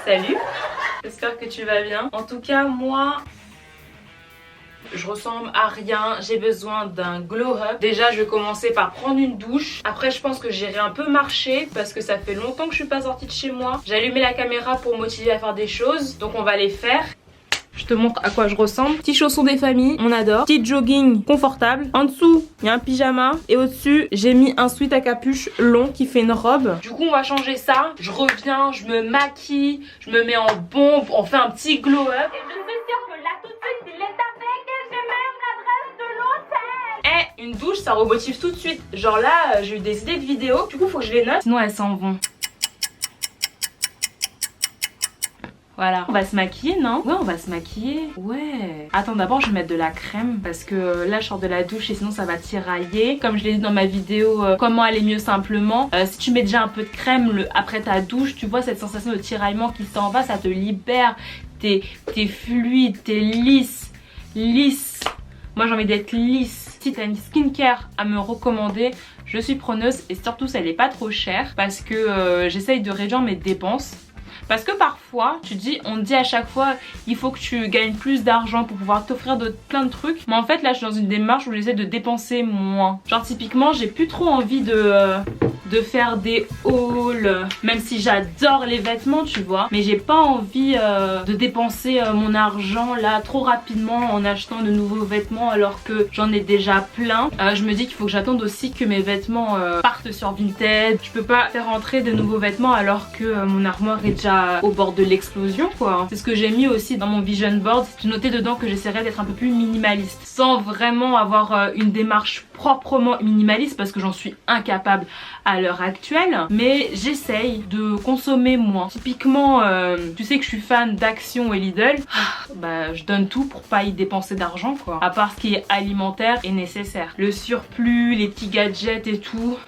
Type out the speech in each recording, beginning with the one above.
Salut, j'espère que tu vas bien. En tout cas, moi, je ressemble à rien, j'ai besoin d'un glow up. Déjà, je vais commencer par prendre une douche. Après, je pense que j'irai un peu marcher parce que ça fait longtemps que je suis pas sortie de chez moi. J'ai allumé la caméra pour me motiver à faire des choses, donc on va les faire. Je te montre à quoi je ressemble. Petits chaussons des familles, on adore. Petit jogging confortable. En dessous, il y a un pyjama. Et au-dessus, j'ai mis un sweat à capuche long qui fait une robe. Du coup, on va changer ça. Je reviens, je me maquille, je me mets en bombe, on fait un petit glow up. Et je suis sûre que là, tout de suite, il est avec et j'ai même l'adresse de l'hôtel. Une douche, ça remotive tout de suite. Genre là, j'ai eu des idées de vidéos. Du coup, faut que je les note. Sinon, elles s'en vont. Voilà, on va se maquiller, non? Ouais, on va se maquiller. Ouais. Attends, d'abord, je vais mettre de la crème parce que là, je sors de la douche et sinon, ça va tirailler. Comme je l'ai dit dans ma vidéo, comment aller mieux simplement. Si tu mets déjà un peu de crème après ta douche, tu vois cette sensation de tiraillement qui s'en va, ça te libère. T'es fluide, t'es lisse. Lisse. Moi, j'ai envie d'être lisse. Si t'as une skincare à me recommander, je suis preneuse et surtout, ça n'est pas trop cher parce que j'essaye de réduire mes dépenses. Parce que parfois, on te dit à chaque fois, il faut que tu gagnes plus d'argent pour pouvoir t'offrir plein de trucs. Mais en fait, là, je suis dans une démarche où j'essaie de dépenser moins. Genre, typiquement, j'ai plus trop envie de faire des hauls. Même si j'adore les vêtements, tu vois. Mais j'ai pas envie de dépenser mon argent là trop rapidement en achetant de nouveaux vêtements alors que j'en ai déjà plein. Je me dis qu'il faut que j'attende aussi que mes vêtements partent sur Vinted. Je peux pas faire entrer de nouveaux vêtements alors que mon armoire est déjà au bord de l'explosion quoi. C'est ce que j'ai mis aussi dans mon vision board. J'ai noté dedans que j'essaierai d'être un peu plus minimaliste sans vraiment avoir une démarche proprement minimaliste parce que j'en suis incapable à l'heure actuelle, mais j'essaye de consommer moins. Typiquement, tu sais que je suis fan d'Action et Lidl, bah je donne tout pour pas y dépenser d'argent quoi, à part ce qui est alimentaire et nécessaire. Le surplus, les petits gadgets et tout,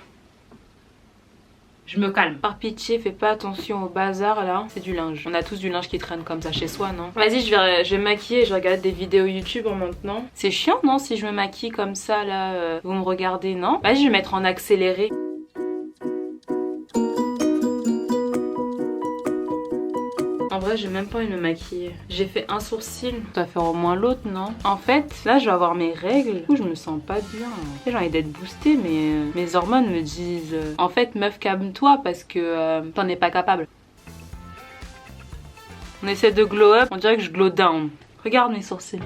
je me calme. Par pitié, fais pas attention au bazar là. C'est du linge. On a tous du linge qui traîne comme ça chez soi, non? Vas-y, je vais me maquiller et je regarde des vidéos YouTube en maintenant. C'est chiant, non? Si je me maquille comme ça là, vous me regardez, non? Vas-y, je vais mettre en accéléré. En vrai, j'ai même pas envie de me maquiller. J'ai fait un sourcil. Ça va faire au moins l'autre, non? En fait, là, je vais avoir mes règles. Du coup, je me sens pas bien. J'ai envie d'être boostée, mais mes hormones me disent en fait, meuf, calme-toi parce que t'en es pas capable. On essaie de glow up. On dirait que je glow down. Regarde mes sourcils.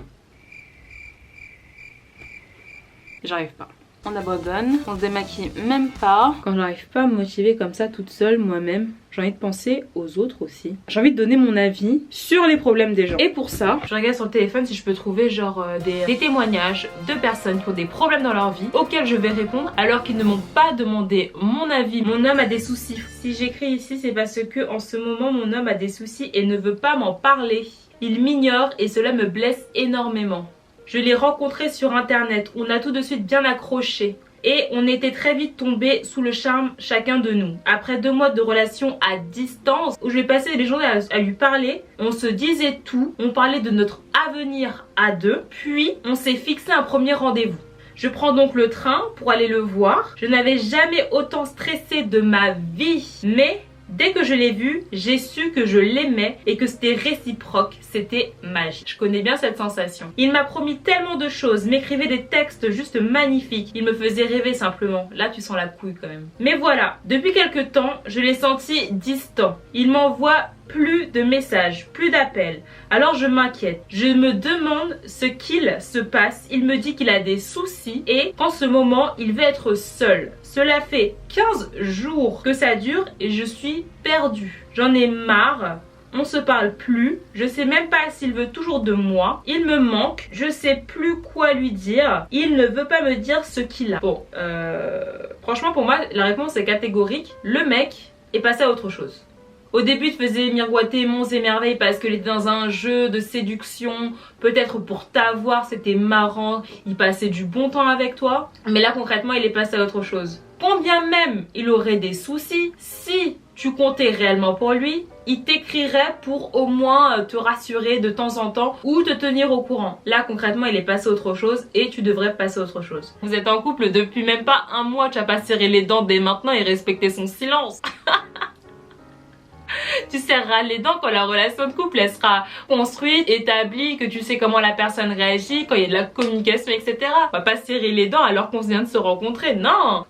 J'arrive pas. On abandonne, on se démaquille même pas. Quand j'arrive pas à me motiver comme ça toute seule moi-même, j'ai envie de penser aux autres aussi. J'ai envie de donner mon avis sur les problèmes des gens. Et pour ça, je regarde sur le téléphone si je peux trouver genre des témoignages de personnes qui ont des problèmes dans leur vie auxquels je vais répondre alors qu'ils ne m'ont pas demandé mon avis. Mon homme a des soucis. Si j'écris ici, c'est parce que en ce moment mon homme a des soucis et ne veut pas m'en parler. Il m'ignore et cela me blesse énormément. Je l'ai rencontré sur internet, on a tout de suite bien accroché et on était très vite tombés sous le charme chacun de nous. Après 2 mois de relation à distance où je vais passer les journées à lui parler, on se disait tout, on parlait de notre avenir à deux, puis on s'est fixé un premier rendez-vous. Je prends donc le train pour aller le voir. Je n'avais jamais autant stressé de ma vie, mais dès que je l'ai vu, j'ai su que je l'aimais et que c'était réciproque, c'était magique. Je connais bien cette sensation. Il m'a promis tellement de choses, m'écrivait des textes juste magnifiques. Il me faisait rêver simplement. Là, tu sens la couille quand même. Mais voilà, depuis quelques temps, je l'ai senti distant. Il m'envoie plus de messages, plus d'appels. Alors je m'inquiète. Je me demande ce qu'il se passe. Il me dit qu'il a des soucis et qu'en ce moment, il veut être seul. Cela fait 15 jours que ça dure et je suis perdue. J'en ai marre. On se parle plus. Je sais même pas s'il veut toujours de moi. Il me manque. Je sais plus quoi lui dire. Il ne veut pas me dire ce qu'il a. Bon, franchement pour moi, la réponse est catégorique. Le mec est passé à autre chose. Au début, il te faisait miroiter monts et merveilles parce qu'il était dans un jeu de séduction. Peut-être pour t'avoir, c'était marrant. Il passait du bon temps avec toi. Mais là, concrètement, il est passé à autre chose. Combien même il aurait des soucis, si tu comptais réellement pour lui, il t'écrirait pour au moins te rassurer de temps en temps ou te tenir au courant. Là, concrètement, il est passé à autre chose et tu devrais passer à autre chose. Vous êtes en couple depuis même pas un mois. Tu n'as pas serré les dents dès maintenant et respecté son silence. Tu serreras les dents quand la relation de couple elle sera construite, établie, que tu sais comment la personne réagit, quand il y a de la communication, etc. On va pas serrer les dents alors qu'on vient de se rencontrer, non.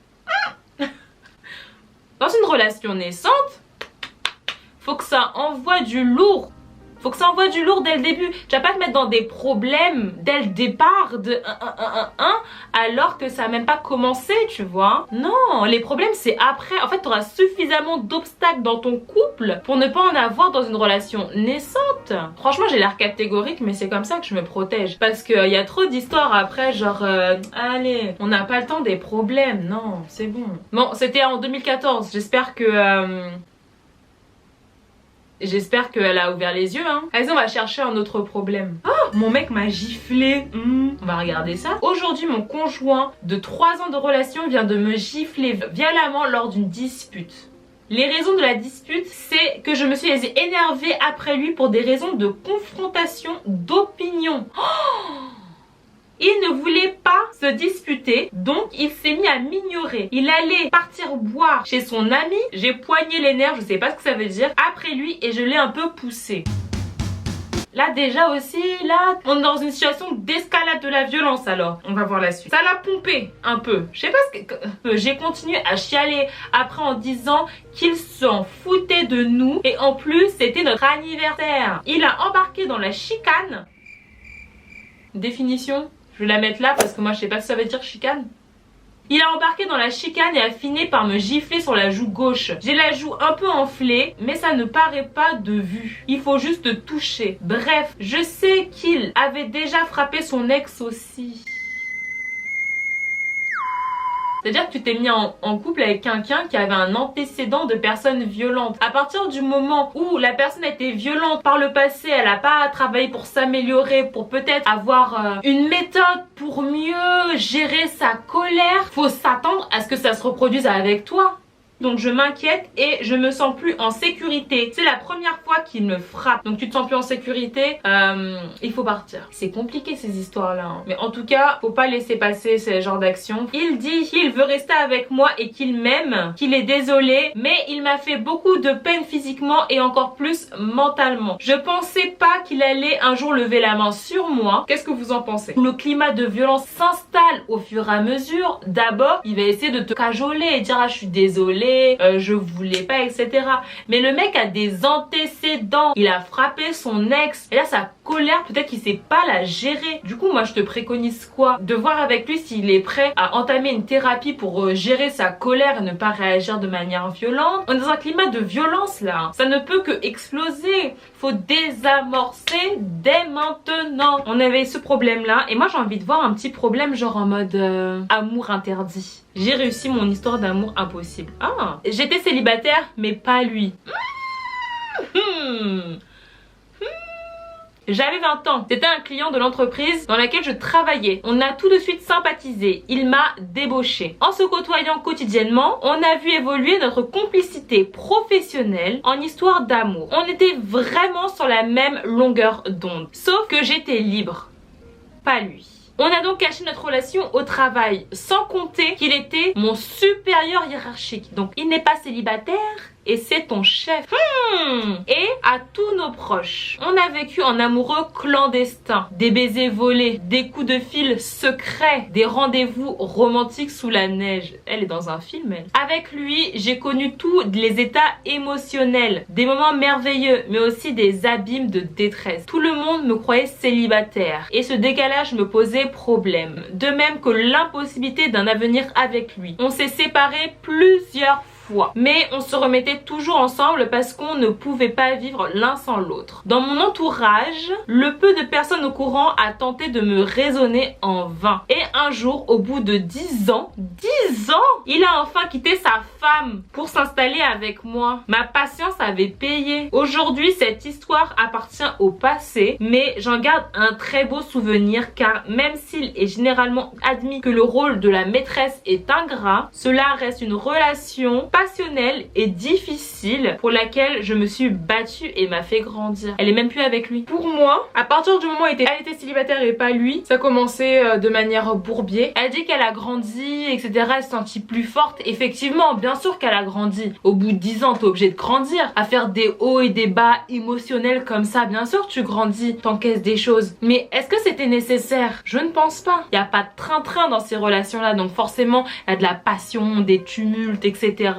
Dans une relation naissante, faut que ça envoie du lourd. Faut que ça envoie du lourd dès le début. Tu vas pas te mettre dans des problèmes dès le départ de 1 alors que ça n'a même pas commencé, tu vois. Non, les problèmes c'est après. En fait, tu auras suffisamment d'obstacles dans ton couple pour ne pas en avoir dans une relation naissante. Franchement, j'ai l'air catégorique, mais c'est comme ça que je me protège. Parce qu'il y a trop d'histoires après, genre, allez, on n'a pas le temps des problèmes. Non, c'est bon. Bon, c'était en 2014. J'espère qu'elle a ouvert les yeux, hein. Allez, on va chercher un autre problème. Oh, mon mec m'a giflé. On va regarder ça. Aujourd'hui, mon conjoint de 3 ans de relation vient de me gifler violemment lors d'une dispute. Les raisons de la dispute, c'est que je me suis laissée énervée après lui pour des raisons de confrontation d'opinion. Oh, il ne voulait pas se disputer, donc il s'est mis à m'ignorer. Il allait partir boire chez son ami. J'ai poigné les nerfs, je sais pas ce que ça veut dire, après lui et je l'ai un peu poussé. Là déjà aussi, là, on est dans une situation d'escalade de la violence alors. On va voir la suite. Ça l'a pompé un peu. Je sais pas ce que... J'ai continué à chialer après en disant qu'il s'en foutait de nous. Et en plus, c'était notre anniversaire. Il a embarqué dans la chicane. Définition. Je vais la mettre là parce que moi je sais pas ce que ça veut dire chicane. Il a embarqué dans la chicane et a fini par me gifler sur la joue gauche. J'ai la joue un peu enflée, mais ça ne paraît pas de vue. Il faut juste toucher. Bref, je sais qu'il avait déjà frappé son ex aussi. C'est-à-dire que tu t'es mis en couple avec quelqu'un qui avait un antécédent de personnes violentes. À partir du moment où la personne était violente par le passé, elle n'a pas travaillé pour s'améliorer, pour peut-être avoir une méthode pour mieux gérer sa colère, faut s'attendre à ce que ça se reproduise avec toi. Donc je m'inquiète et je me sens plus en sécurité. C'est la première fois qu'il me frappe. Donc tu te sens plus en sécurité, il faut partir. C'est compliqué ces histoires là, hein. Mais en tout cas, faut pas laisser passer ce genre d'action. Il dit qu'il veut rester avec moi et qu'il m'aime, qu'il est désolé, mais il m'a fait beaucoup de peine physiquement et encore plus mentalement. Je pensais pas qu'il allait un jour lever la main sur moi. Qu'est-ce que vous en pensez? Le climat de violence s'installe au fur et à mesure. D'abord, il va essayer de te cajoler et dire ah je suis désolée, je voulais pas, etc. Mais le mec a des antécédents. Il a frappé son ex. Et là, sa colère, peut-être qu'il sait pas la gérer. Du coup, moi, je te préconise quoi? De voir avec lui s'il est prêt à entamer une thérapie pour gérer sa colère et ne pas réagir de manière violente. On est dans un climat de violence, là. Ça ne peut que exploser. Faut désamorcer dès maintenant. On avait ce problème-là. Et moi, j'ai envie de voir un petit problème, genre en mode amour interdit. J'ai réussi mon histoire d'amour impossible. Ah, j'étais célibataire, mais pas lui. J'avais 20 ans. C'était un client de l'entreprise dans laquelle je travaillais. On a tout de suite sympathisé. Il m'a débauché. En se côtoyant quotidiennement, on a vu évoluer notre complicité professionnelle en histoire d'amour. On était vraiment sur la même longueur d'onde. Sauf que j'étais libre. Pas lui. On a donc caché notre relation au travail, sans compter qu'il était mon supérieur hiérarchique. Donc il n'est pas célibataire et c'est ton chef. Et à tous nos proches, on a vécu en amoureux clandestin, des baisers volés, des coups de fil secrets, des rendez-vous romantiques sous la neige. Elle est dans un film, elle. Avec lui, j'ai connu tous les états émotionnels, des moments merveilleux, mais aussi des abîmes de détresse. Tout le monde me croyait célibataire et ce décalage me posait problème. De même que l'impossibilité d'un avenir avec lui. On s'est séparés plusieurs fois. Mais on se remettait toujours ensemble parce qu'on ne pouvait pas vivre l'un sans l'autre. Dans mon entourage, le peu de personnes au courant a tenté de me raisonner en vain. Et un jour, au bout de 10 ans, il a enfin quitté sa femme pour s'installer avec moi. Ma patience avait payé. Aujourd'hui, cette histoire appartient au passé, mais j'en garde un très beau souvenir car même s'il est généralement admis que le rôle de la maîtresse est ingrat, cela reste une relation passionnelle et difficile pour laquelle je me suis battue et m'a fait grandir. Elle est même plus avec lui. Pour moi, à partir du moment où elle était célibataire et pas lui, ça commençait de manière bourbier. Elle dit qu'elle a grandi, etc. Elle se sentit plus forte. Effectivement, bien sûr qu'elle a grandi. Au bout de 10 ans, t'es obligé de grandir. À faire des hauts et des bas émotionnels comme ça, bien sûr tu grandis, t'encaisses des choses. Mais est-ce que c'était nécessaire? Je ne pense pas. Il n'y a pas de train-train dans ces relations-là. Donc forcément, il y a de la passion, des tumultes, etc.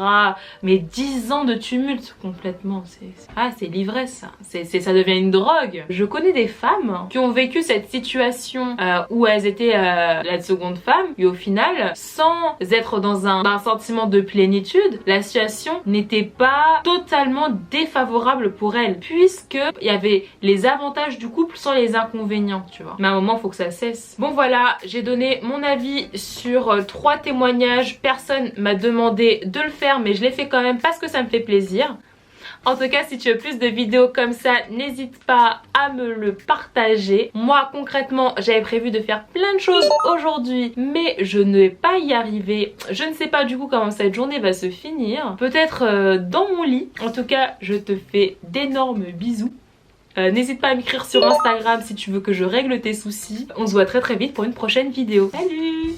Mais 10 ans de tumulte complètement, c'est l'ivresse, ça. Ça devient une drogue. Je connais des femmes qui ont vécu cette situation où elles étaient la seconde femme et au final, sans être dans un sentiment de plénitude, la situation n'était pas totalement défavorable pour elles, puisque il y avait les avantages du couple sans les inconvénients, tu vois. Mais à un moment, faut que ça cesse. Bon voilà, j'ai donné mon avis sur 3 témoignages. Personne m'a demandé de le faire, mais je l'ai fait quand même parce que ça me fait plaisir. En tout cas, si tu veux plus de vidéos comme ça, n'hésite pas à me le partager. Moi, concrètement, j'avais prévu de faire plein de choses aujourd'hui, mais je ne vais pas y arriver. Je ne sais pas du coup comment cette journée va se finir. Peut-être dans mon lit. En tout cas, je te fais d'énormes bisous. N'hésite pas à m'écrire sur Instagram si tu veux que je règle tes soucis. On se voit très vite pour une prochaine vidéo. Salut!